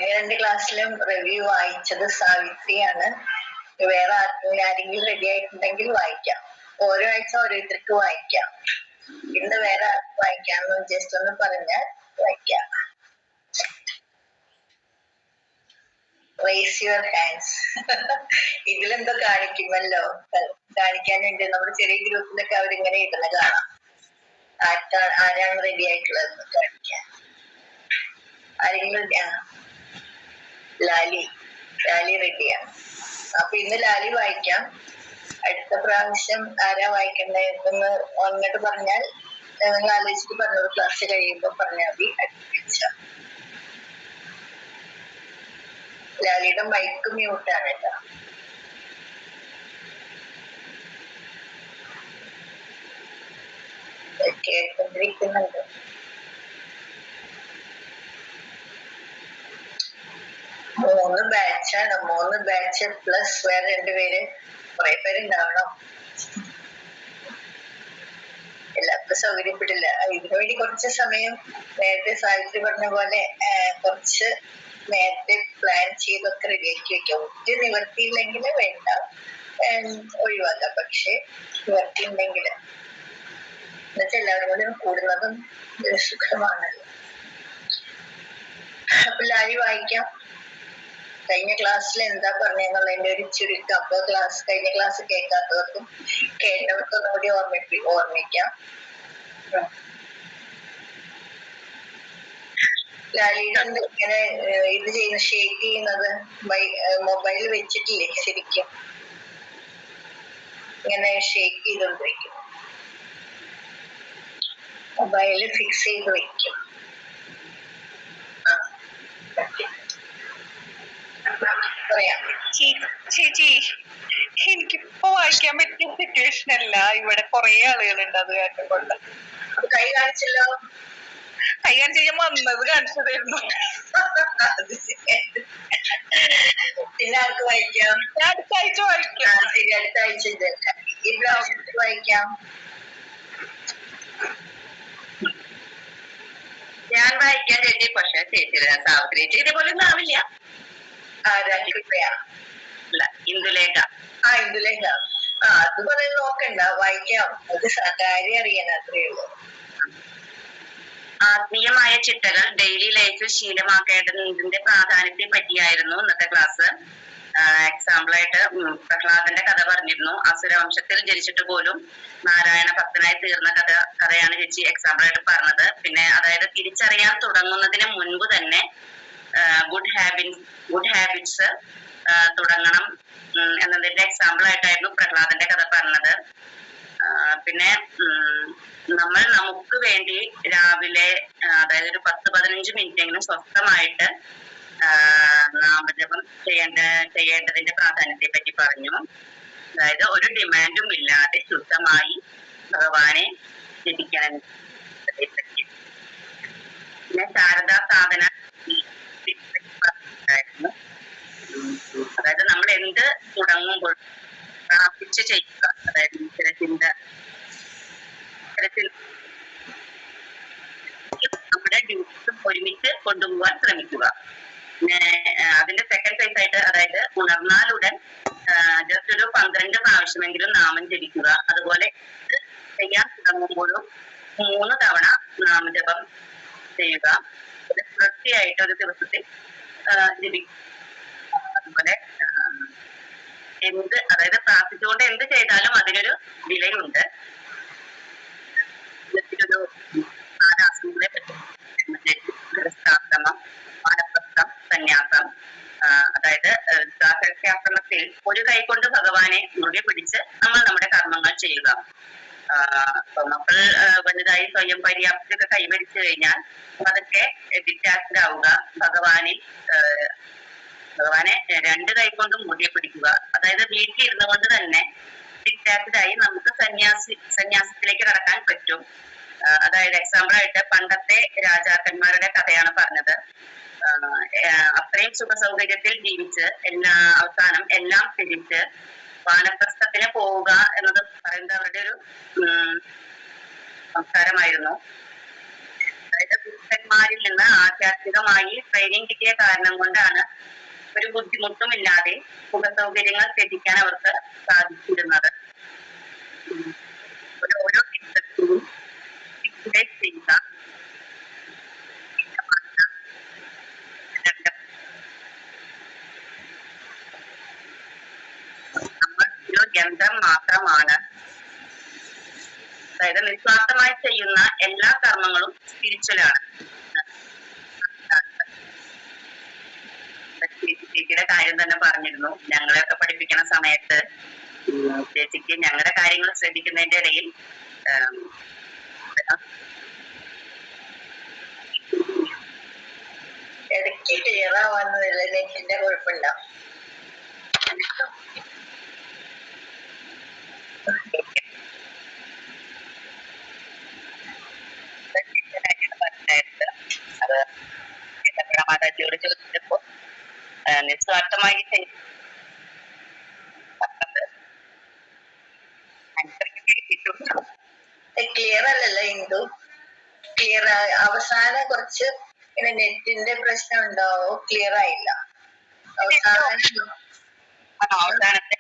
കഴിഞ്ഞ 2 ക്ലാസ്സിലും റിവ്യൂ വായിച്ചത് സാവിത്രിയാണ്. വേറെ ആരെങ്കിലും റെഡി ആയിട്ടുണ്ടെങ്കിൽ വായിക്കാം. ഓരോ ആഴ്ച ഓരോരുത്തർക്ക് വായിക്കാം. ഇന്ന് വേറെ ആർക്ക് വായിക്കാമെന്ന് ജസ്റ്റ് ഒന്ന് പറഞ്ഞാൽ വായിക്കാം. Raise your hands. ഇതിലെന്തോ കാണിക്കുമല്ലോ, കാണിക്കാൻ വേണ്ടി നമ്മുടെ ചെറിയ ഗ്രൂപ്പിലൊക്കെ അവരിങ്ങനെ ഇടുന്ന കാണാം. ആരാണ് റെഡി ആയിട്ടുള്ളതെന്ന് കാണിക്കാൻ. ആരെങ്കിലും ലാലി റെഡിയാണ്. അപ്പൊ ഇന്ന് ലാലി വായിക്കാം. അടുത്ത പ്രാവശ്യം ആരാ വായിക്കണ്ടെന്ന് അങ്ങോട്ട് പറഞ്ഞാൽ നിങ്ങൾ ആലോചിച്ചിട്ട് പറഞ്ഞത് ക്ലാസ് കഴിയുമ്പോ പറഞ്ഞാൽ മതി. അടുത്ത ലാലിയുടെ മൈക്ക് മ്യൂട്ടാണ് കേട്ടോ. കേട്ടിരിക്കുന്നുണ്ട്. മൂന്ന് ബാച്ചാണ്. 3 ബാച്ച് പ്ലസ് വേറെ 2 പേര്, കുറെ പേരുണ്ടാവണം. എല്ലാവർക്കും സൗകര്യപ്പെടില്ല. ഇതിനു വേണ്ടി കുറച്ച് സമയം നേരത്തെ സാവിത്രി പറഞ്ഞ പോലെ കുറച്ച് നേരത്തെ പ്ലാൻ ചെയ്തൊക്കെ റെഡിയാക്കി വെക്കാം. ഒത്തിരി നിവർത്തിയില്ലെങ്കിൽ വേണ്ട, ഒഴിവാക്കാം. പക്ഷെ നിവർത്തി ഉണ്ടെങ്കിൽ എന്നുവെച്ചാൽ എല്ലാവരും കൂടി കൂടുന്നതും സുഖമാണല്ലോ. അപ്പൊ ലാലി വായിക്കാം. കഴിഞ്ഞ ക്ലാസ്സിൽ എന്താ പറഞ്ഞെന്നുള്ളതിന്റെ ഒരു ചുരുക്കം. അപ്പൊ കഴിഞ്ഞ ക്ലാസ് കേൾക്കാത്തവർക്കും കേട്ടവർക്കും ഒന്നുകൂടി ഓർമ്മിക്കാം. ലാലിയുടെ ഇങ്ങനെ ഇത് ചെയ്യുന്ന ഷേക്ക് ചെയ്യുന്നത് മൊബൈൽ വെച്ചിട്ടില്ലേ, ശരിക്കും ഇങ്ങനെ ഷേക്ക് ചെയ്തോണ്ടിരിക്കും. മൊബൈല് ഫിക്സ് ചെയ്ത് വെക്കും. ചേച്ചി, എനിക്കിപ്പോ വായിക്കാൻ പറ്റിയ സിറ്റുവേഷൻ അല്ല. ഇവിടെ കുറെ ആളുകളുണ്ട്, അത് കാരണം കൊണ്ട്. കൈ കാണിച്ചല്ലോ. കൈ കാണിച്ച് ഞാൻ വന്നത് കാണിച്ചതായിരുന്നു. പിന്നെ ആർക്ക് വായിക്കാം? ഞാൻ അടുത്ത ആഴ്ച വായിക്കാം. ശരി, അടുത്ത ആഴ്ച ഈ പ്രാവശ്യത്തിൽ വായിക്കാം. ഞാൻ വായിക്കാൻ ചേച്ചി. പക്ഷെ ചേച്ചി സാവിത്രി ചേച്ചി പോലെ ഒന്നും ആവില്ല. ഇന്ദുലേഖ. ഇന്ദുലേഖ. അത് പറയുന്നത് നോക്കണ്ട, വായിക്കാം. അത് കാര്യം അറിയാൻ അത്രേ ഉള്ളൂ. ആത്മീയമായ ചിട്ടകൾ ഡെയിലി ലൈഫിൽ ശീലമാക്കേണ്ടതിന്റെ പ്രാധാന്യത്തെ പറ്റിയായിരുന്നു ഇന്നത്തെ ക്ലാസ്. എക്സാമ്പിളായിട്ട് പ്രഹ്ലാദന്റെ കഥ പറഞ്ഞിരുന്നു. അസുരവംശത്തിൽ ജനിച്ചിട്ട് പോലും നാരായണ ഭക്തനായി തീർന്ന കഥയാണ് ചേച്ചി എക്സാമ്പിളായിട്ട് പറഞ്ഞത്. പിന്നെ അതായത് തിരിച്ചറിയാൻ തുടങ്ങുന്നതിന് മുൻപ് തന്നെ ഗുഡ് ഹാബിറ്റ്സ് തുടങ്ങണം എന്നതിന്റെ എക്സാമ്പിൾ ആയിട്ടായിരുന്നു പ്രഹ്ലാദന്റെ കഥ പറഞ്ഞത്. പിന്നെ നമ്മൾ നമുക്ക് വേണ്ടി രാവിലെ അതായത് ഒരു 10-15 മിനിറ്റെങ്കിലും സ്വസ്ഥമായിട്ട് നാമജപം ചെയ്യേണ്ടതിന്റെ പ്രാധാന്യത്തെ പറ്റി പറഞ്ഞു. അതായത് ഒരു ഡിമാൻഡും ഇല്ലാതെ ശുദ്ധമായി ഭഗവാനെ ജപിക്കാൻ പറ്റി. പിന്നെ ശാരദാ സാധന അതായത് നമ്മൾ എന്ത് തുടങ്ങുമ്പോൾ പ്രാർത്ഥിച്ച് ചെയ്യുക. അതായത് ഇത്തരത്തിന്റെ നമ്മുടെ ഡ്യൂട്ടീസും ഒരുമിച്ച് കൊണ്ടുപോകാൻ ശ്രമിക്കുക. പിന്നെ അതിന്റെ സെക്കൻഡ് ഫേസ് ആയിട്ട് അതായത് ഉണർന്നാലുടൻ ജസ്റ്റ് ഒരു 12 പ്രാവശ്യമെങ്കിലും നാമം ജപിക്കുക. അതുപോലെ ചെയ്യാൻ തുടങ്ങുമ്പോഴും 3 തവണ നാമജപം ചെയ്യുക. വൃത്തിയായിട്ട് ഒരു ദിവസത്തിൽ ജപിക്കുക. അതുപോലെ അതായത് പ്രാർത്ഥിച്ചുകൊണ്ട് എന്ത് ചെയ്താലും അതിനൊരു വിലയുണ്ട്. ഒരു ആരാസനങ്ങളെ പറ്റും. വാനപ്രസ്ഥം, സന്യാസം. അതായത് ഗൃഹസ്ഥാശ്രമത്തിൽ ഒരു കൈ കൊണ്ട് ഭഗവാനെ മുറുകെ പിടിച്ച് നമ്മൾ നമ്മുടെ കർമ്മങ്ങൾ ചെയ്യുക. മക്കൾ വലുതായി സ്വയം പര്യാപ്തിയൊക്കെ കൈവരിച്ചു കഴിഞ്ഞാൽ അതൊക്കെ ഡിറ്റാച്ച്ഡ് ആവുക. ഭഗവാനെ 2 കൈ കൊണ്ടും മുറുകെ പിടിക്കുക. അതായത് വീട്ടിൽ ഇരുന്നു കൊണ്ട് തന്നെ ഡിറ്റാച്ച്ഡ് ആയി നമുക്ക് സന്യാസത്തിലേക്ക് കടക്കാൻ പറ്റും. അതായത് എക്സാമ്പിൾ ആയിട്ട് പണ്ടത്തെ രാജാക്കന്മാരുടെ കഥയാണ് പറഞ്ഞത്. അത്രയും സുഖ സൗകര്യത്തിൽ ജീവിച്ച് അവസാനം എല്ലാം തിരിച്ച് വാനപ്രസ്ഥത്തിന് പോവുക എന്നത് പറയുന്നത് അവരുടെ ഒരു സംസ്കാരമായിരുന്നു. അതായത് ദുഷ്ടന്മാരിൽ നിന്ന് ആധ്യാത്മികമായി ട്രെയിനിങ് കിട്ടിയ കാരണം കൊണ്ടാണ് ഒരു ബുദ്ധിമുട്ടുമില്ലാതെ സുഖ സൗകര്യങ്ങൾ ലഭിക്കാൻ അവർക്ക് സാധിച്ചിരുന്നത്. ഓരോ ചിത്രത്തിലും ചെയ്യുക നമ്മൾ ഒരു യന്ത്രം മാത്രമാണ്. അതായത് നിസ്വാർത്ഥമായി ചെയ്യുന്ന എല്ലാ കർമ്മങ്ങളും സ്പിരിച്വലാണ്. ചേച്ചിയുടെ കാര്യം തന്നെ പറഞ്ഞിരുന്നു. ഞങ്ങളെയൊക്കെ പഠിപ്പിക്കുന്ന സമയത്ത് ചേച്ചിക്ക് ഞങ്ങളുടെ കാര്യങ്ങൾ ശ്രദ്ധിക്കുന്നതിന്റെ ഇടയിൽ ഇടയ്ക്ക് ക്ലിയർ ആവാന്നില്ല, നെറ്റിന്റെ കുഴപ്പമില്ല. അത് മാതാജിയോട് ചോദിച്ചപ്പോ നിസ്വാർത്ഥമായി ക്ലിയർ അല്ലല്ലോ ഇന്ദു, ക്ലിയർ അവസാനം കുറച്ച് ഇങ്ങനെ നെറ്റിന്റെ പ്രശ്നം ഉണ്ടാവോ, ക്ലിയർ ആയില്ല അവസാനത്തെ.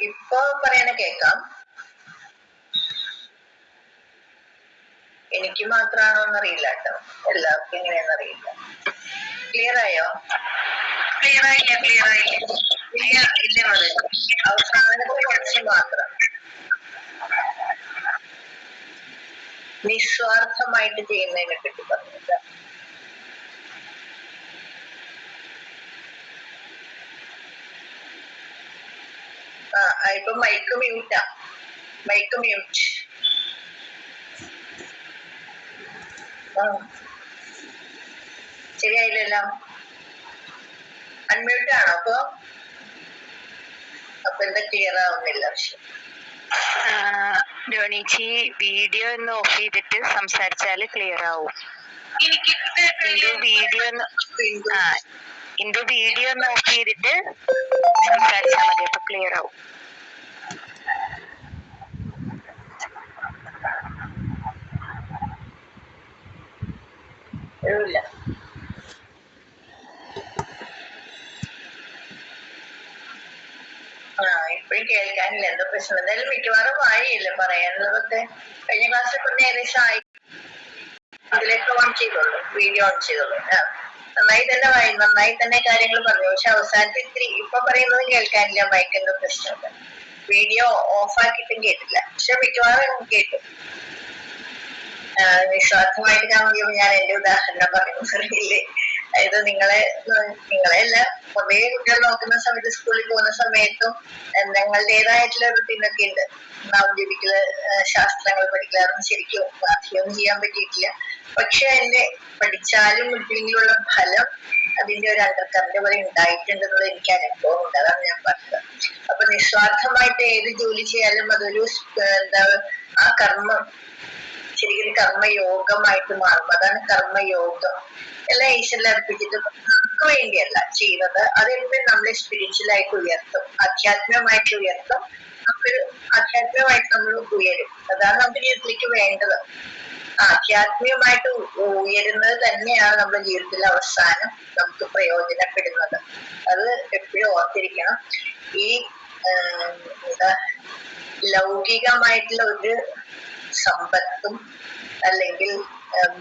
ഇപ്പൊ പറയണ കേക്കാം. എനിക്ക് മാത്രമാണോ എന്നറിയില്ല കേട്ടോ, എല്ലാവർക്കും എങ്ങനെയാണെന്നറിയില്ല. ക്ലിയർ ആയോ? ക്ലിയർ ആയില്ല, ക്ലിയർ ആയില്ല. ഇല്ല മതി, അവസാനത്തെ കുറച്ച് മാത്രം. നിസ്വാർത്ഥമായിട്ട് ചെയ്യുന്നതിനെ പറ്റി പറഞ്ഞില്ല. ഇപ്പൊ മൈക്ക് മ്യൂട്ടാ, മൈക്ക് മ്യൂട്ട്. ശരിയായില്ലല്ലോ, അൺമ്യൂട്ട് ആണോ? അപ്പൊ എന്താ ക്ലിയർ ആവുന്നില്ല? പക്ഷെ ധോണിച്ചി വീഡിയോ ഒന്ന് ഓഫ് ചെയ്തിട്ട് സംസാരിച്ചാല് ക്ലിയർ ആവും. ഇന്ദു വീഡിയോ ഒന്ന് ഓഫ് ചെയ്തിട്ട് സംസാരിച്ചാൽ മതി, അപ്പൊ ക്ലിയർ ആവും. ഇല്ല, ഇപ്പഴും കേൾക്കാനില്ല, എന്തോ പ്രശ്നം. എന്തായാലും മിക്കവാറും ആയില്ലേ പറയാനുള്ളതൊക്കെ. കഴിഞ്ഞ ക്ലാസ്സിൽ പറഞ്ഞ ഏകദേശം ആയി. ഇതിലേക്ക് ഓൺ ചെയ്തോളൂ, വീഡിയോ ഓൺ ചെയ്തോളൂ. നന്നായി തന്നെ കാര്യങ്ങൾ പറഞ്ഞു. പക്ഷെ അവസാനത്തെ ഇത്തിരി ഇപ്പൊ പറയുന്നത് കേൾക്കാനില്ല, മൈക്കിന്റെ പ്രശ്നമൊക്കെ. വീഡിയോ ഓഫ് ആക്കിയിട്ടും കേട്ടില്ല, പക്ഷെ മിക്കവാറും കേട്ടു. നിസ്വാർത്ഥമായിട്ട് കാണുമ്പോൾ ഞാൻ എന്റെ ഉദാഹരണം പറയുന്നില്ലേ, അതായത് നിങ്ങളെയല്ല കുറേ കുട്ടികൾ നോക്കുന്ന സമയത്ത്, സ്കൂളിൽ പോകുന്ന സമയത്തും ഞങ്ങളുടേതായിട്ടുള്ള റുട്ടീനൊക്കെ ഉണ്ട്. നവജീവിക്കല്, ശാസ്ത്രങ്ങൾ പഠിക്കല്, അതൊന്നും ശരിക്കും ബാക്കിയൊന്നും ചെയ്യാൻ പറ്റിയിട്ടില്ല. പക്ഷെ അതിന്റെ പഠിച്ചാലും ഇല്ലെങ്കിലുള്ള ഫലം അതിന്റെ ഒരു അണ്ടർകറന്റ് പോലെ ഉണ്ടായിട്ടുണ്ടെന്നുള്ള എനിക്ക് അനുഭവം ഉണ്ട്. അതാണ് ഞാൻ പറഞ്ഞത്. അപ്പൊ നിസ്വാർത്ഥമായിട്ട് ഏത് ജോലി ചെയ്യാലും അതൊരു ആ കർമ്മം ശരിക്കും കർമ്മയോഗമായിട്ട് മാറും. അതാണ് കർമ്മയോഗം. എല്ലാം ഈശ്വരനെ അർപ്പിച്ചിട്ട് നമുക്ക് വേണ്ടിയല്ല ചെയ്യുന്നത്. അതെപ്പോഴും നമ്മളെ സ്പിരിച്വലായിട്ട് ഉയർത്തും, ആധ്യാത്മികമായിട്ട് ഉയർത്തും. നമുക്കൊരു ആധ്യാത്മികമായിട്ട് നമ്മൾ ഉയരും. അതാണ് നമ്മുടെ ജീവിതത്തിലേക്ക് വേണ്ടത്. ആധ്യാത്മികമായിട്ട് ഉയരുന്നത് തന്നെയാണ് നമ്മുടെ ജീവിതത്തിൽ അവസാനം നമുക്ക് പ്രയോജനപ്പെടുന്നത്. അത് എപ്പോഴും ഓർത്തിരിക്കണം. ഈ ലൗകികമായിട്ടുള്ള ഒരു സമ്പത്തും അല്ലെങ്കിൽ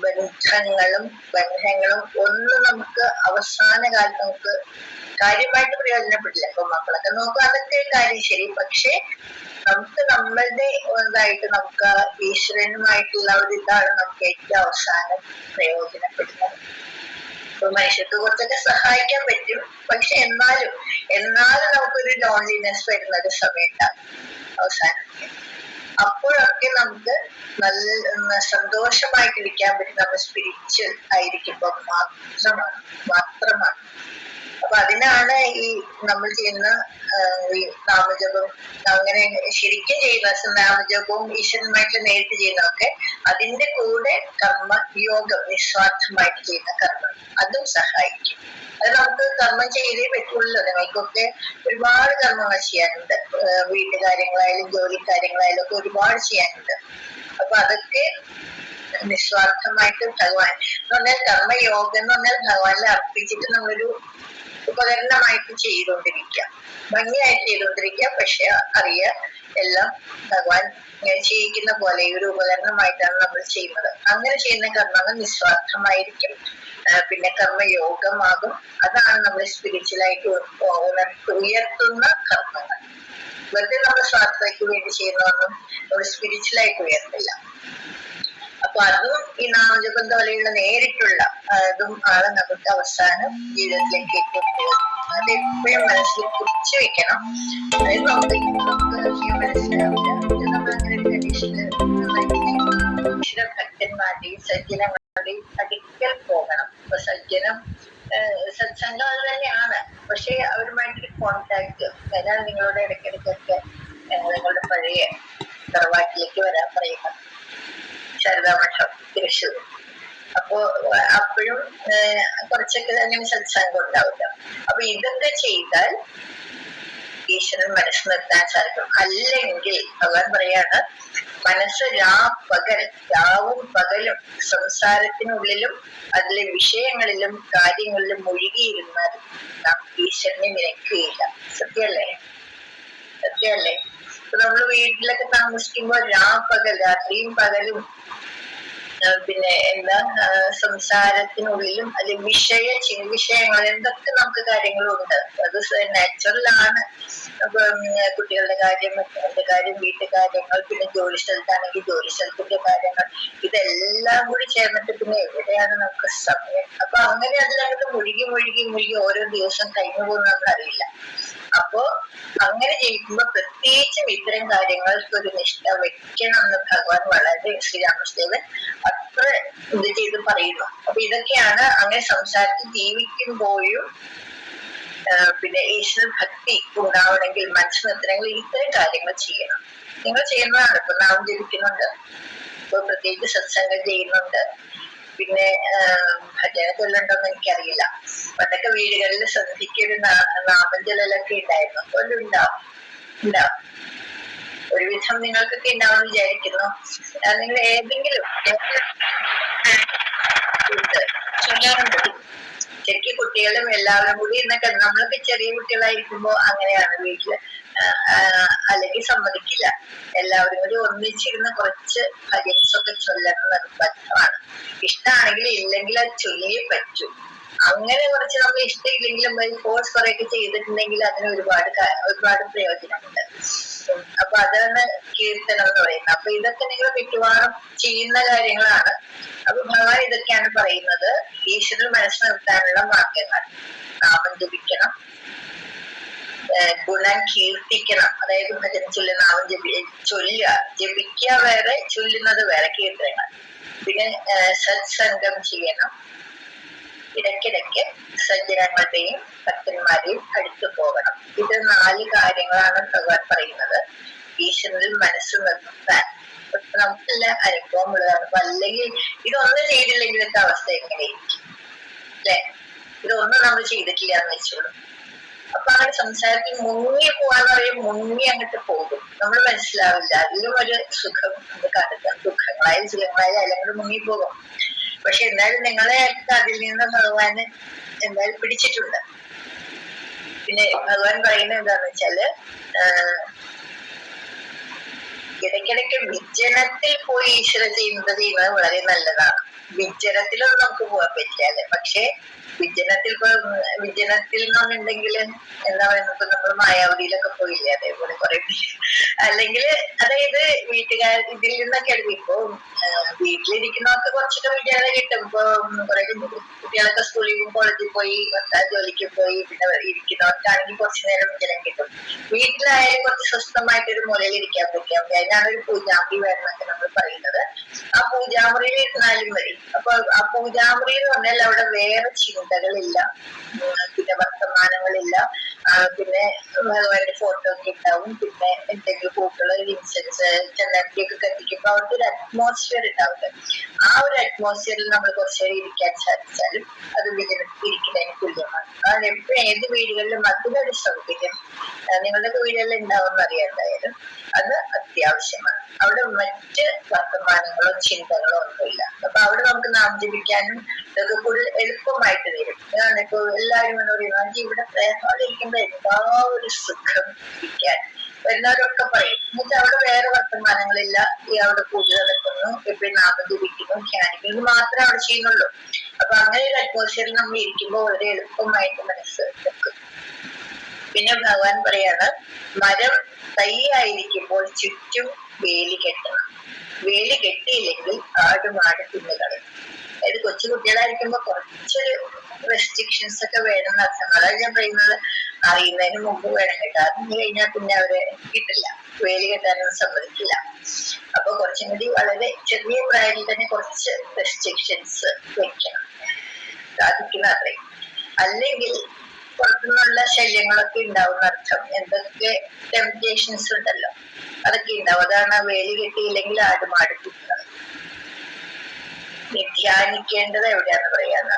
ബന്ധങ്ങളും ഒന്നും നമുക്ക് അവസാന കാലത്ത് നമുക്ക് കാര്യമായിട്ട് പ്രയോജനപ്പെടില്ല. ഇപ്പൊ മക്കളൊക്കെ നോക്കുക, അതൊക്കെ കാര്യം ശരി. പക്ഷെ നമുക്ക് നമ്മളുടെ ഇതായിട്ട് നമുക്ക് ഈശ്വരനുമായിട്ടുള്ള ഒരു ഇതാണ് നമുക്ക് ഏറ്റവും അവസാനം പ്രയോജനപ്പെടുന്നത്. ഇപ്പൊ മനുഷ്യർക്ക് കുറച്ചൊക്കെ സഹായിക്കാൻ പറ്റും. പക്ഷെ എന്നാലും നമുക്കൊരു ലോൺലിനെസ് വരുന്ന ഒരു സമയത്താണ് അവസാനം. അപ്പോഴൊക്കെ നമുക്ക് നല്ല സന്തോഷമായിട്ടിരിക്കാൻ പറ്റും നമ്മൾ സ്പിരിച്വൽ ആയിരിക്കുമ്പോൾ മാത്രമാണ്. അപ്പൊ അതിനാണ് ഈ നമ്മൾ ചെയ്യുന്ന ഈ നാമജപം, അങ്ങനെ ശരിക്കും ചെയ്യുന്ന നാമജപവും ഈശ്വരനുമായിട്ട് നേരിട്ട് ചെയ്യുന്നതൊക്കെ അതിന്റെ കൂടെ കർമ്മയോഗം, നിസ്വാർത്ഥമായിട്ട് ചെയ്യുന്ന കർമ്മം, അതും സഹായിക്കും. അത് നമുക്ക് കർമ്മം ചെയ്തേ പറ്റുള്ളൂ. നിങ്ങൾക്കൊക്കെ ഒരുപാട് കർമ്മങ്ങൾ ചെയ്യാനുണ്ട്. വീട്ടുകാര്യങ്ങളായാലും ജോലി കാര്യങ്ങളായാലും ഒക്കെ ഒരുപാട് ചെയ്യാനുണ്ട്. അപ്പൊ അതൊക്കെ നിസ്വാർത്ഥമായിട്ട് ഭഗവാൻ എന്ന് പറഞ്ഞാൽ കർമ്മയോഗം എന്ന് പറഞ്ഞാൽ ഭഗവാനിൽ അർപ്പിച്ചിട്ട് നമ്മളൊരു ഉപകരണമായിട്ട് ചെയ്തുകൊണ്ടിരിക്കുക, ഭംഗിയായിട്ട് ചെയ്തുകൊണ്ടിരിക്കുക. പക്ഷെ അറിയുക എല്ലാം ഭഗവാൻ ചെയ്യിക്കുന്ന പോലെ ഒരു ഉപകരണമായിട്ടാണ് നമ്മൾ ചെയ്യുന്നത്. അങ്ങനെ ചെയ്യുന്ന കർമ്മങ്ങൾ നിസ്വാർത്ഥമായിരിക്കും. പിന്നെ കർമ്മയോഗമാകും. അതാണ് നമ്മൾ സ്പിരിച്വലായിട്ട് ഉയർത്തുന്ന കർമ്മങ്ങൾ. വെറുതെ നമ്മൾ സ്വാർത്ഥതയ്ക്ക് വേണ്ടി ചെയ്യുന്നതൊന്നും നമ്മൾ സ്പിരിച്വലായിട്ട് ഉയർത്തില്ല. അപ്പൊ അതും ഈ നാമജപം പോലെയുള്ള നേരിട്ടുള്ള അതും ആണ് നമുക്ക് അവസാനം ജീവിതത്തിലേക്ക് ഏറ്റവും പ്രയോജനം. അത് എപ്പോഴും മനസ്സിൽ കുറിച്ച് വെക്കണം. അതായത് നമുക്ക് മനസ്സിലാവില്ല. നമ്മളങ്ങനെ കണ്ടീഷന് ഭക്തന്മാരുടെയും സജ്ജനങ്ങളുടെയും അടുക്കൽ പോകണം. അപ്പൊ സജ്ജനം സത്സംഗം അത് തന്നെയാണ്. പക്ഷെ അവരുമായിട്ടൊരു കോണ്ടാക്ട്. അതിനാൽ നിങ്ങളുടെ ഇടയ്ക്കിടയ്ക്കൊക്കെ നിങ്ങളുടെ പഴയ തറവാട്ടിലേക്ക് വരാൻ പറയുന്നത്. ശാരദാമഠം തൃശ്ശൂർ. അപ്പോ അപ്പോഴും കുറച്ചൊക്കെ അങ്ങനെ സത്സംഗം ഉണ്ടാവില്ല. അപ്പൊ ഇതൊക്കെ ചെയ്താൽ ഈശ്വരൻ മനസ്സ് നിർത്താൻ സാധിക്കും. അല്ലെങ്കിൽ ഭഗവാൻ പറയാണ്, മനസ്സ് രാവും പകലും സംസാരത്തിനുള്ളിലും അതിലെ വിഷയങ്ങളിലും കാര്യങ്ങളിലും മുഴുകിയിരുന്നാൽ നാം ഈശ്വരനെ നിരക്കുകയില്ല. സത്യമല്ലേ? സത്യമല്ലേ? ഇപ്പൊ നമ്മൾ വീട്ടിലൊക്കെ താമസിക്കുമ്പോൾ രാത്രിയും പകലും പിന്നെ എന്താ സംസാരത്തിനുള്ളിലും അതിൽ വിഷയങ്ങൾ എന്തൊക്കെ നമുക്ക് കാര്യങ്ങളുണ്ട്. അത് നാച്ചുറൽ ആണ്. അപ്പൊ കുട്ടികളുടെ കാര്യം, മറ്റവരുടെ കാര്യം, വീട്ടുകാര്യങ്ങൾ, പിന്നെ ജോലി സ്ഥലത്താണെങ്കിൽ ജോലി സ്ഥലത്തിന്റെ കാര്യങ്ങൾ, ഇതെല്ലാം കൂടി ചേർന്നിട്ട് പിന്നെ എവിടെയാണ് നമുക്ക് സമയം? അപ്പൊ അങ്ങനെ അതിനകത്ത് മുഴുകി ഓരോ ദിവസം കഴിഞ്ഞു പോകുന്ന നമ്മൾ അറിയില്ല. അപ്പോ അങ്ങനെ ജയിക്കുമ്പോ പ്രത്യേകിച്ചും ഇത്തരം കാര്യങ്ങൾക്ക് ഒരു നിഷ്ഠ വെക്കണം എന്ന് ഭഗവാൻ വളരെ ശ്രീരാമദേവൻ അത്ര ഇത് ചെയ്ത് പറയുന്നു. അപ്പൊ ഇതൊക്കെയാണ് അങ്ങനെ സംസാരത്തിൽ ജീവിക്കുമ്പോഴും പിന്നെ ഈശ്വര ഭക്തി ഉണ്ടാവണമെങ്കിൽ, മനസ്സ് നിർത്തണമെങ്കിൽ ഇത്തരം കാര്യങ്ങൾ ചെയ്യണം. നിങ്ങൾ ചെയ്യുന്നതാണ്. ഇപ്പൊ നാമം ജപിക്കുന്നുണ്ട്, ഇപ്പൊ പ്രത്യേകിച്ച് സത്സംഗം ചെയ്യുന്നുണ്ട്, പിന്നെ ഭജന ചൊല്ലുണ്ടോന്ന് എനിക്കറിയില്ല. പണ്ടൊക്കെ വീടുകളിൽ സന്ധിക്ക് ഒരു നാമം ചൊല്ലലൊക്കെ ഉണ്ടായിരുന്നു. അതുകൊണ്ട് ഉണ്ടാവും. ഒരുവിധം നിങ്ങൾക്കൊക്കെ ഉണ്ടാവുമെന്ന് വിചാരിക്കുന്നു. നിങ്ങൾ ഏതെങ്കിലും ചൊല്ലാറുണ്ട്. ശരിക്കും കുട്ടികളും എല്ലാവരും കൂടി എന്നൊക്കെ നമ്മളൊക്കെ ചെറിയ കുട്ടികളായിരിക്കുമ്പോ അങ്ങനെയാണ് വീട്ടില്. അല്ലെങ്കിൽ സമ്മതിക്കില്ല. എല്ലാവരും കൂടി ഒന്നിച്ചിരുന്ന് കുറച്ച് ഭജൻസൊക്കെ ചൊല്ലുന്നത് നിർബന്ധമാണ്. ഇഷ്ടമാണെങ്കിൽ ഇല്ലെങ്കിൽ അത് ചൊല്ലിയേ പറ്റൂ. അങ്ങനെ കുറച്ച് നമ്മൾ ഇഷ്ടമില്ലെങ്കിലും ഫോഴ്സ് കുറെയൊക്കെ ചെയ്തിട്ടുണ്ടെങ്കിൽ അതിന് ഒരുപാട് പ്രയോജനമുണ്ട്. അപ്പൊ അതാണ് കീർത്തനം എന്ന് പറയുന്നത്. അപ്പൊ ഇതൊക്കെ നിങ്ങൾ മിക്കവാറും ചെയ്യുന്ന കാര്യങ്ങളാണ്. അപ്പൊ ഭഗവാൻ ഇതൊക്കെയാണ് പറയുന്നത്. ഈശ്വരൻ മനസ്സ് നിർത്താനുള്ള മാർഗങ്ങൾ. നാമം ജപിക്കണം, ഗുണം കീർത്തിക്കണം. അതായത് ഭജന ചൊല്ലുക, നാമം ജപിക്കുക വേറെ, ചൊല്ലുന്നത് വേറെ കീർത്തനങ്ങൾ. പിന്നെ സത്സംഗം ചെയ്യണം. ഇടയ്ക്കിടയ്ക്ക് സജ്ജനങ്ങളുടെയും ഭക്തന്മാരെയും അടുത്തു പോകണം. ഇത് 4 കാര്യങ്ങളാണ് ഭഗവാൻ പറയുന്നത് ഈശ്വരനിൽ മനസ്സ് നിർത്താൻ. നമുക്കെല്ലാം അനുഭവമുള്ളതാണ്. അപ്പൊ അല്ലെങ്കിൽ ഇതൊന്നും ചെയ്തില്ലെങ്കിലത്തെ അവസ്ഥ എങ്ങനെയായിരിക്കും അല്ലെ? ഇതൊന്നും നമ്മൾ ചെയ്തിട്ടില്ല എന്ന് വെച്ചോളൂ. അപ്പൊ അങ്ങനെ സംസാരത്തിൽ മുങ്ങി പോവാന്ന് പറയുമ്പോൾ മുങ്ങി അങ്ങോട്ട് പോകും. നമ്മൾ മനസ്സിലാവില്ല. അതിലും ഒരു സുഖം നമുക്ക് കണ്ടെത്താം. ദുഃഖങ്ങളായാലും സുഖങ്ങളായാലും അല്ലെങ്കിൽ മുങ്ങിപ്പോകും. പക്ഷെ എന്നാലും നിങ്ങളെ അതിൽ നിന്ന് ഭഗവാന് എന്തായാലും പിടിച്ചിട്ടുണ്ട്. പിന്നെ ഭഗവാൻ പറയുന്നത് എന്താന്ന് വെച്ചാല് ഇടയ്ക്കിടയ്ക്ക് വിജനത്തിൽ പോയി ഈശ്വര ചെയ്യുന്നത് വളരെ നല്ലതാണ്. വിജനത്തിലൊന്നും നമുക്ക് പോകാൻ പറ്റില്ല അല്ലെ? പക്ഷെ വിജനത്തിൽ നിന്നുണ്ടെങ്കിൽ എന്താ പറയുക, നമ്മൾ മായാവതിയിലൊക്കെ പോയില്ലേ, അതേപോലെ കുറെ അല്ലെങ്കിൽ അതായത് വീട്ടുകാർ ഇതിൽ നിന്നൊക്കെ എടുക്കും. ഇപ്പൊ വീട്ടിലിരിക്കുന്നവർക്ക് കുറച്ചൊക്കെ വിചാരം കിട്ടും. ഇപ്പൊ കുറെ കുട്ടികളൊക്കെ സ്കൂളിൽ കോളേജിൽ പോയി, ജോലിക്ക് പോയി, പിന്നെ ഇരിക്കുന്നവർക്കാണെങ്കിൽ കുറച്ചു നേരം വിചാരം കിട്ടും. വീട്ടിലായാലും കുറച്ച് സ്വസ്ഥമായിട്ടൊരു മൂലയിൽ ഇരിക്കാൻ പറ്റിയാൽ മതി. അതിനാണ് ഒരു പൂജാമുറി വേണമെന്നൊക്കെ നമ്മൾ പറയുന്നത്. ആ പൂജാമുറിയിൽ ഇരുന്നാലും മതി. അപ്പൊ ആ പൂജാമുറി എന്ന് പറഞ്ഞാൽ അവിടെ വേറെ ചിന്തകളില്ല, പിന്നെ വർത്തമാനങ്ങളില്ല. പിന്നെ ഭഗവാന്റെ ഫോട്ടോ ഒക്കെ ഉണ്ടാവും. പിന്നെ എന്തെങ്കിലും പൂക്കള്, ഇൻസെൻസ്, ചെല്ലട്ടിയൊക്കെ കത്തിക്കുമ്പോ അവിടുത്തെ ഒരു അറ്റ്മോസ്ഫിയർ ഉണ്ടാവില്ല. ആ ഒരു അറ്റ്മോസ്ഫിയറിൽ നമ്മൾ കുറച്ചുനേരം ഇരിക്കാൻ സാധിച്ചാലും അത് ഇരിക്കുന്നതിന് തുല്യമാണ്. കാരണം എപ്പോഴും ഏത് വീടുകളിലും അതിനൊരു സൗകര്യം നിങ്ങളുടെ വീടുകളിൽ ഉണ്ടാവും അറിയാം. എന്തായാലും അത് അത്യാവശ്യമാണ്. അവിടെ മറ്റ് വർത്തമാനങ്ങളോ ചിന്തകളോ ഒന്നുമില്ല. അപ്പൊ അവിടെ നമുക്ക് നാം ജപിക്കാനും ഇതൊക്കെ കൂടുതൽ എളുപ്പമായിട്ട് വരും. അതാണ് ഇപ്പൊ എല്ലാവരും എന്ന് പറയുന്നത് ഇവിടെ പ്രേമോടിരിക്കുമ്പോ എന്താ ഒരു സുഖം ഇരിക്കാൻ വരുന്നവരൊക്കെ പറയും. എന്നുവെച്ചാൽ അവിടെ വേറെ വർത്തമാനങ്ങളില്ല. ഈ അവിടെ പൂജ നടക്കുന്നു, എപ്പോഴും നാമം ജപിക്കുന്നു, ധ്യാനിക്കുന്നു മാത്രമേ അവിടെ ചെയ്യുന്നുള്ളൂ. അപ്പൊ അങ്ങനെ ഒരു അറ്റ്മോസ്ഫിയറിൽ നമ്മൾ ഇരിക്കുമ്പോൾ വളരെ എളുപ്പമായിട്ട് മനസ്സ് വെക്കും. പിന്നെ ഭഗവാൻ പറയാണ്, മരം തൈയായിരിക്കുമ്പോൾ ചുറ്റും വേലി കെട്ടണം. വേലി കെട്ടിയില്ലെങ്കിൽ ആടുമാട് തിന്നുകളയും. അതായത് കൊച്ചു കുട്ടികളായിരിക്കുമ്പോ കുറച്ചൊരു റെസ്ട്രിക്ഷൻസ് ഒക്കെ വേണം അർത്ഥം. അതാണ് ഞാൻ പറയുന്നത്. അറിയുന്നതിന് മുമ്പ് വേണം കേട്ടോ. അതിന് കഴിഞ്ഞാൽ പിന്നെ അവരെ കിട്ടില്ല, വേലി കെട്ടാനൊന്നും സമ്മതിക്കില്ല. അപ്പൊ കുറച്ചും കൂടി വളരെ ചെറിയ പ്രായത്തിൽ തന്നെ കുറച്ച് റെസ്ട്രിക്ഷൻസ് വെക്കണം, സാധിക്കുന്ന അത്രയും. അല്ലെങ്കിൽ പുറത്തുനിന്നുള്ള ശല്യങ്ങളൊക്കെ ഉണ്ടാവുന്ന അർത്ഥം. എന്തൊക്കെ ടെംപ്റ്റേഷൻസ് ഉണ്ടല്ലോ അതൊക്കെ ഉണ്ടാവും. അതാണ് വേലി കെട്ടിയില്ലെങ്കിൽ ആടുമാട് തിന്നുന്നത്. ധ്യാനിക്കേണ്ടത് എവിടെയാന്ന് പറയാന്ന്,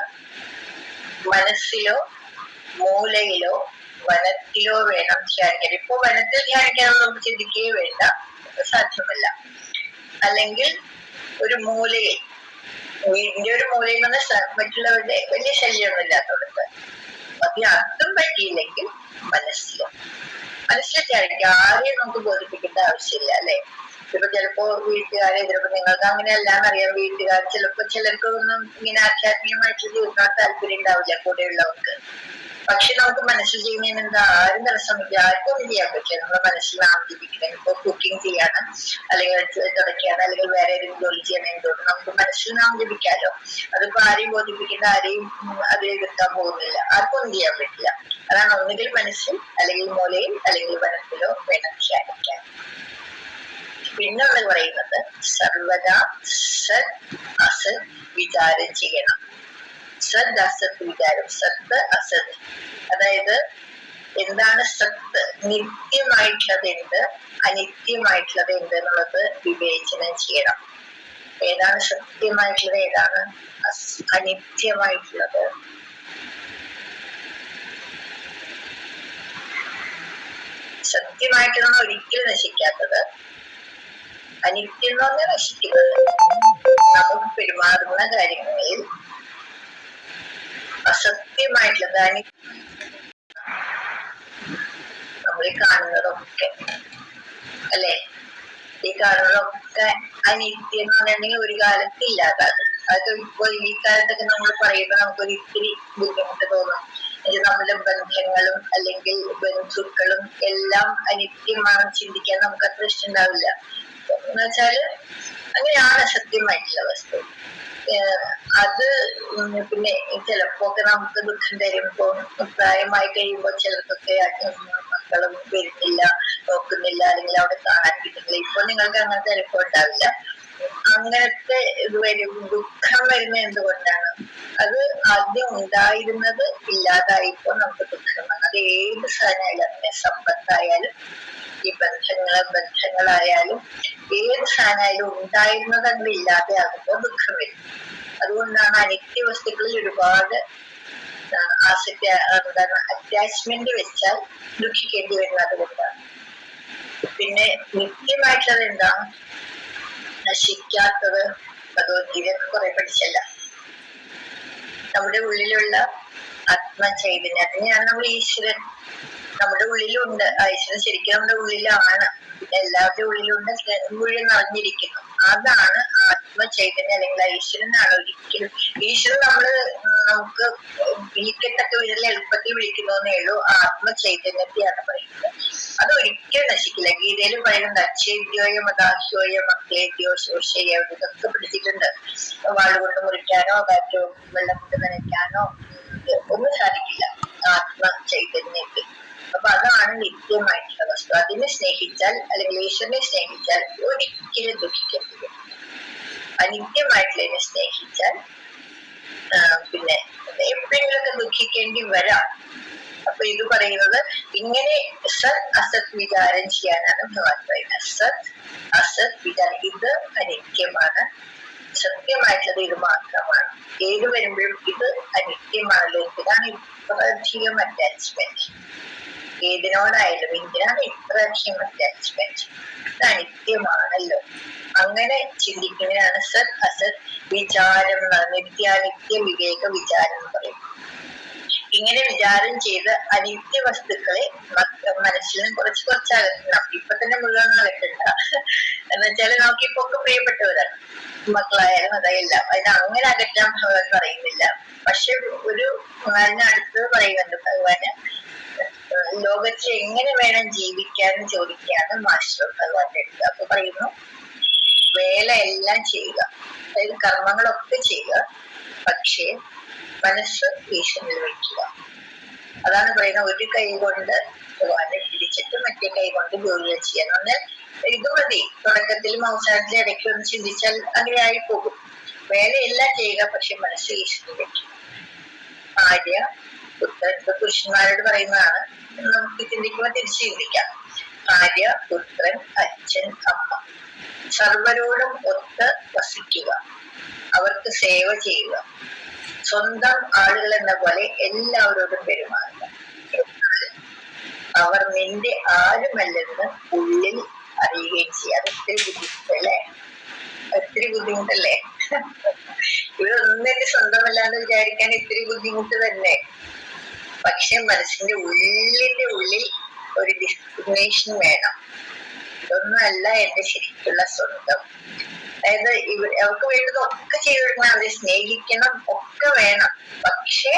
മനസ്സിലോ മൂലയിലോ വനത്തിലോ വേണം ധ്യാനിക്കാൻ. ഇപ്പൊ വനത്തിൽ ധ്യാനിക്കാനൊന്നും നമുക്ക് ചിന്തിക്കുകയേ വേണ്ട, സാധ്യമല്ല. അല്ലെങ്കിൽ ഒരു മൂലയിൽ, വീടിന്റെ ഒരു മൂലയിൽ നിന്ന് മറ്റുള്ളവരുടെ വലിയ ശല്യമൊന്നും ഇല്ലാത്തടത്ത്. അത് അതും പറ്റിയില്ലെങ്കിൽ മനസ്സിലും ധ്യാനിക്കുക. ആരെയും നമുക്ക് ബോധിപ്പിക്കേണ്ട ആവശ്യമില്ല അല്ലെ. ഇപ്പൊ ചിലപ്പോ വീട്ടുകാരെ ചിലപ്പോ നിങ്ങൾക്ക് അങ്ങനെ അല്ലാന്നറിയാം. വീട്ടുകാർ ചിലപ്പോ ചിലർക്കൊന്നും ഇങ്ങനെ ആധ്യാത്മികമായിട്ടുള്ള ജീവിതത്തോട് താല്പര്യം ഉണ്ടാവില്ല കൂടെയുള്ളവർക്ക്. പക്ഷെ നമുക്ക് മനസ്സിൽ ചെയ്യുന്നതിന് എന്താ ആരും തടസ്സമില്ല, ആർക്കും ഒന്നും ചെയ്യാൻ പറ്റില്ല. നമ്മുടെ മനസ്സിൽ നാം ജീവിക്കണം. ഇപ്പൊ കുക്കിംഗ് ചെയ്യാണ്, അല്ലെങ്കിൽ തുടയ്ക്കാണ്, അല്ലെങ്കിൽ വേറെ ഏതെങ്കിലും ജോലി ചെയ്യണമെങ്കിൽ നമുക്ക് മനസ്സിൽ നാം ജപിക്കാലോ. അതിപ്പോ ആരെയും ബോധിപ്പിക്കേണ്ട, ആരെയും അത് എതിർക്കാൻ പോകുന്നില്ല, ആർക്കും ഒന്നും ചെയ്യാൻ പറ്റില്ല. അതാണ് ഒന്നുകിൽ മനസ്സിൽ, അല്ലെങ്കിൽ മൂലയിൽ, അല്ലെങ്കിൽ വനത്തിലോ വേണം ധ്യാനിക്കാൻ. പിന്നുള്ളത് പറയുന്നത് സർവദാ സത് അസത് വിചാരം ചെയ്യണം. സത് അസത് വിചാരം, സത്ത് അസത്, അതായത് എന്താണ് സത്ത്, നിത്യമായിട്ടുള്ളത് എന്ത്, അനിത്യമായിട്ടുള്ളത് എന്ത് എന്നുള്ളത് വിവേചനം ചെയ്യണം. ഏതാണ് സത്യമായിട്ടുള്ളത്, ഏതാണ് അനിത്യമായിട്ടുള്ളത്. സത്യമായിട്ടുള്ള ഒരിക്കലും നശിക്കാത്തത്, അനിത്യം എന്ന് പറഞ്ഞാൽ നശിക്കുന്നത്. നമുക്ക് പെരുമാറുന്ന കാര്യങ്ങളിൽ അസത്യമായിട്ടുള്ളത്, നമ്മൾ കാണുന്നതൊക്കെ അല്ലെ, ഈ കാണുന്നതൊക്കെ അനിത്യം എന്ന് പറഞ്ഞിട്ടുണ്ടെങ്കിൽ ഒരു കാലത്ത് ഇല്ലാതാകും. അതൊക്കെ ഇപ്പൊ ഈ കാലത്തൊക്കെ നമ്മൾ പറയുമ്പോൾ നമുക്കൊരു ഇത്തിരി ബുദ്ധിമുട്ട് തോന്നും. നമ്മുടെ ബന്ധങ്ങളും അല്ലെങ്കിൽ ബന്ധുക്കളും എല്ലാം അനിത്യമാണെന്ന് ചിന്തിക്കാൻ നമുക്ക് അത്ര ഇഷ്ടമുണ്ടാവില്ല. എന്ന് വെച്ചാല് അങ്ങനെയാണ് സത്യമായിട്ടുള്ള വസ്തു. അത് പിന്നെ ചിലപ്പോ ഒക്കെ നമുക്ക് ദുഃഖം തരുമ്പോ, പ്രായമായി കഴിയുമ്പോൾ ചിലർക്കൊക്കെ മക്കളും വരുന്നില്ല, നോക്കുന്നില്ല, അല്ലെങ്കിൽ അവിടെ കാണാൻ കിട്ടുന്നില്ല. ഇപ്പൊ നിങ്ങൾക്ക് അങ്ങനത്തെ അനുഭവം ഉണ്ടാവില്ല. അങ്ങനത്തെ ഇത് വരും, ദുഃഖം വരുന്നത് എന്തുകൊണ്ടാണ്? അത് ആദ്യം ഉണ്ടായിരുന്നത് ഇല്ലാതായിപ്പോ നമുക്ക് ദുഃഖം വന്നു. അത് ഏത് സാധനമായാലും, അതിനെ സമ്പത്തായാലും ഈ ബന്ധങ്ങളായാലും ഏത് സാധനമായാലും ഉണ്ടായിരുന്നത് അങ്ങനെ ഇല്ലാതെ ആകുമ്പോൾ ദുഃഖം വരും. അതുകൊണ്ടാണ് അനിത്യ വസ്തുക്കളിൽ ഒരുപാട് അറ്റാച്ച്മെന്റ് വെച്ചാൽ ദുഃഖിക്കേണ്ടി വരുന്നത്. അതുകൊണ്ടാണ്. പിന്നെ നിത്യമായിട്ടുള്ളത് എന്താണ്? നശിക്കാത്തത്. ഭഗവത്ഗീതയൊക്കെ കുറെ പഠിച്ചല്ല. നമ്മുടെ ഉള്ളിലുള്ള ആത്മചൈതന്യം, അതിനെയാണ് നമ്മൾ ഈശ്വരൻ. നമ്മുടെ ഉള്ളിലുണ്ട് ആ ഈശ്വരൻ. ശരിക്കും നമ്മുടെ ഉള്ളിലാണ്, എല്ലാവരുടെ ഉള്ളിലുണ്ട്, മുഴുവൻ നിറഞ്ഞിരിക്കുന്നു. അതാണ് ആത്മചൈതന്യം, അല്ലെങ്കിൽ ഈശ്വരനാണ്. ഒരിക്കലും ഈശ്വരൻ നമുക്ക് വിളിക്കത്തക്ക വിരൽ എളുപ്പത്തിൽ വിളിക്കുന്നതേ ഉള്ളൂ. ആത്മചൈതന്യത്തെയാണ് പറയുന്നത്. അത് ഒരിക്കലും നശിക്കില്ല. ഗീതയിൽ പറയുന്നുണ്ട്, അച്ഛേദ്യോയം അദാഹ്യോയം അക്ലേദ്യോ ശോഷയോ, ഇതൊക്കെ പിടിച്ചിട്ടുണ്ട്. വാളുകൊണ്ട് മുറിക്കാനോ കാറ്റോ വെള്ളം കൊണ്ട് നനയ്ക്കാനോ ഒന്നും സാധിക്കില്ല ആത്മചൈതന്യത്തിൽ. അപ്പൊ അതാണ് നിത്യമായിട്ടുള്ള വസ്തു. അതിനെ സ്നേഹിച്ചാൽ, അല്ലെങ്കിൽ ഈശ്വരനെ സ്നേഹിച്ചാൽ ഒരിക്കലും ദുഃഖിക്കത്തില്ല. അനിത്യമായിട്ടുള്ളതിനെ സ്നേഹിച്ചാൽ പിന്നെ എപ്പോഴെങ്കിലൊക്കെ ദുഃഖിക്കേണ്ടി വരാം. അപ്പൊ ഇത് പറയുന്നത് ഇങ്ങനെ സത് അസത് വിചാരം ചെയ്യാനാണ് ഭഗവാൻ പറയുന്നത്. സത് അസത് വിചാരം ഇത് അനിത്യമാണ്, സത്യമായിട്ടുള്ളത് ഇത് മാത്രമാണ്. ഏത് വരുമ്പോഴും ഇത് അനിത്യമാണല്ലോ. എന്തിനാണ് ഇത്രയധികം അറ്റാച്ച്മെന്റ്? ഏതിനോടായാലും എന്തിനാണ് ഇത്രയധികം അറ്റാച്ച്മെന്റ്? ഇത് അനിത്യമാണല്ലോ. അങ്ങനെ ചിന്തിക്കുന്നതിനാണ് സത് അസത് വിചാരം, നിത്യാനിത്യ വിവേക വിചാരം എന്ന് പറയും. ഇങ്ങനെ വിചാരം ചെയ്ത് അനിത്യ വസ്തുക്കളെ മനസ്സിൽ നിന്ന് കുറച്ച് അകറ്റണം. ഇപ്പൊ തന്നെ മുഴുവൻ അകറ്റണ്ട. എന്ന് വെച്ചാല് നമുക്കിപ്പോ ഒക്കെ പ്രിയപ്പെട്ടവരാണ്, മക്കളായാലും അതെല്ലാം. അതിന് അങ്ങനെ അകറ്റാൻ ഭഗവാൻ പറയുന്നില്ല. പക്ഷെ ഒരു അതിനടുത്ത് പറയുന്നുണ്ട് ഭഗവാന് ലോകത്തിൽ എങ്ങനെ വേണം ജീവിക്കാന്ന് ചോദിക്കാന്ന് മാസ്റ്റർ ഭഗവാന്റെ അടുത്ത്. അപ്പൊ പറയുന്നു വേല എല്ലാം ചെയ്യുക, അതായത് കർമ്മങ്ങളൊക്കെ ചെയ്യുക, പക്ഷേ മനസ്സ് ഈശ്വരനിൽ വയ്ക്കുക. അതാണ് പറയുന്നത്. ഒരു കൈ കൊണ്ട് ഭഗവാനെ പിടിച്ചിട്ട് മറ്റേ കൈ കൊണ്ട് ജോലികൾ ചെയ്യാൻ. എന്നാൽ ഇത് മതി. തുടക്കത്തിലും അവസാനത്തിലും ഇടയ്ക്ക് ഒന്ന് ചിന്തിച്ചാൽ അങ്ങനെ ആയി പോകും. വേലയെല്ലാം ചെയ്യുക, പക്ഷെ മനസ്സ് ഈശ്വരനിൽ വയ്ക്കുക. ഭാര്യ, പുത്രൻ, പുരുഷന്മാരോട് പറയുന്നതാണ്. നമുക്ക് ചിന്തിക്കുമ്പോൾ തിരിച്ചു ചിന്തിക്കാം. ഭാര്യ, പുത്രൻ, അച്ഛൻ, അമ്മ സർവരോടും ഒത്ത് വസിക്കുക, അവർക്ക് സേവ ചെയ്യുക, സ്വന്തം ആളുകൾ എന്ന പോലെ എല്ലാവരോടും പെരുമാറുക. അവർ നിന്റെ ആരുമല്ലെന്ന് ഉള്ളിൽ അറിയുകയും ചെയ്യുക. അത് ഒത്തിരി ബുദ്ധിമുട്ടല്ലേ? ഒത്തിരി ബുദ്ധിമുട്ടല്ലേ? ഇവരൊന്നും എന്റെ സ്വന്തമല്ലാന്ന് വിചാരിക്കാൻ ഇത്തിരി ബുദ്ധിമുട്ട് തന്നെ. പക്ഷെ മനസ്സിന്റെ ഉള്ളിൽ ഒരു ഡിസ്ക്രിമിനേഷൻ വേണം. ഇതൊന്നും അല്ല എന്റെ ശരിക്കുള്ള സ്വന്തം. അതായത് അവർക്ക് വേണ്ടതൊക്കെ ചെയ്തു കൊടുക്കണം, അവരെ സ്നേഹിക്കണം, ഒക്കെ വേണം. പക്ഷെ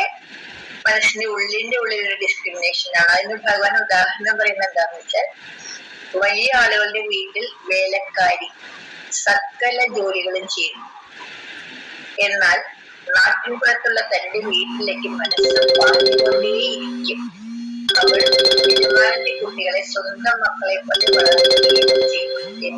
മനസ്സിന്റെ ഉള്ളിൽ ഒരു ഡിസ്ക്രിമിനേഷൻ ആണ്. അതിന് ഭഗവാൻ ഉദാഹരണം പറയുന്നത് എന്താന്ന് വെച്ചാൽ, വലിയ ആളുകളുടെ വീട്ടിൽ വേലക്കാരി സകല ജോലികളും ചെയ്യുന്നു. എന്നാൽ നാട്ടിൻപുറത്തുള്ള തന്റെ വീട്ടിലേക്ക് മനസ്സ് പാടിക്കൊണ്ടേയിരിക്കും. അവൾ യജമാനന്റെ കുട്ടികളെ സ്വന്തം മക്കളെ പോലെ വളർത്തുകയും ചെയ്യും.